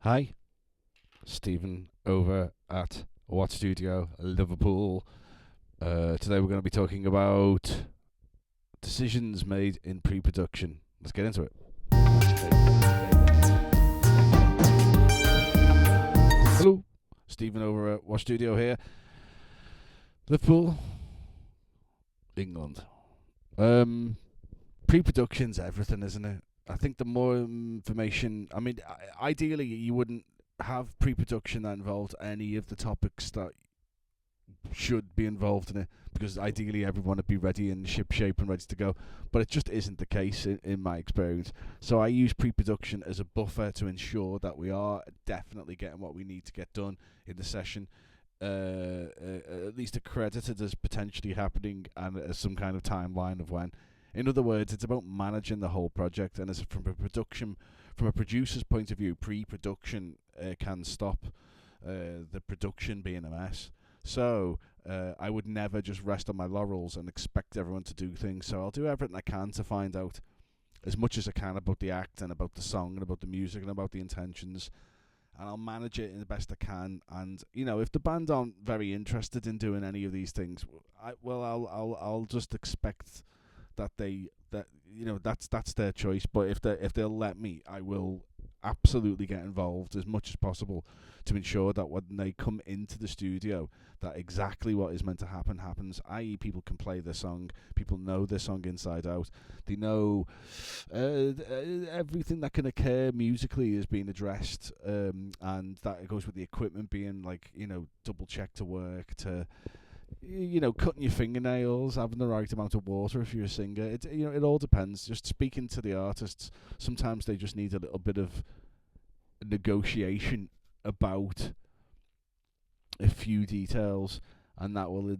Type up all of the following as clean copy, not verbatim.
Hi, Stephen over at What Studio, Liverpool. Today we're going to be talking about decisions made in pre-production. Let's get into it. Hello, Stephen over at What Studio here, Liverpool, England. Pre-production's everything, isn't it? I think the more information, ideally you wouldn't have pre-production that involved any of the topics that should be involved in it, because ideally everyone would be ready and ship shape and ready to go, but it just isn't the case in my experience. So I use pre-production as a buffer to ensure that we are definitely getting what we need to get done in the session, at least accredited as potentially happening, and as some kind of timeline of when. In other words, it's about managing the whole project, and as from a producer's point of view, pre-production can stop the production being a mess. So I would never just rest on my laurels and expect everyone to do things. So I'll do everything I can to find out as much as I can about the act and about the song and about the music and about the intentions, and I'll manage it in the best I can. And if the band aren't very interested in doing any of these things, I'll just expect that's their choice. But if they'll let me, I will absolutely get involved as much as possible to ensure that when they come into the studio, that exactly what is meant to happen happens, i.e. people can play their song, people know their song inside out, they know everything that can occur musically is being addressed, and that goes with the equipment being double checked to work, to cutting your fingernails, having the right amount of water if you're a singer. It all depends. Just speaking to the artists, sometimes they just need a little bit of negotiation about a few details, and that will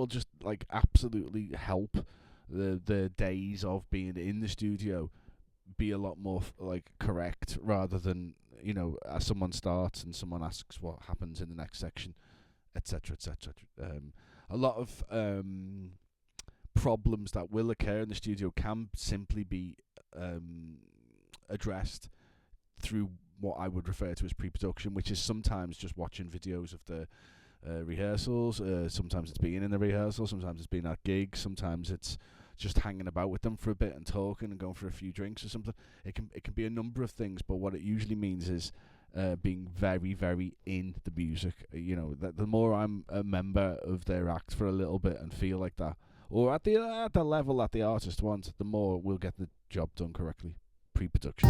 just absolutely help the days of being in the studio be a lot more correct, rather than as someone starts and someone asks what happens in the next section, etc., etc. A lot of problems that will occur in the studio can simply be addressed through what I would refer to as pre-production, which is sometimes just watching videos of the rehearsals. Sometimes it's being in the rehearsal, sometimes it's being at gigs, sometimes it's just hanging about with them for a bit and talking and going for a few drinks or something. It can be a number of things, but what it usually means is being very, very in the music. That the more I'm a member of their act for a little bit and feel like that, or at the level that the artist wants, the more we'll get the job done correctly. Pre-production.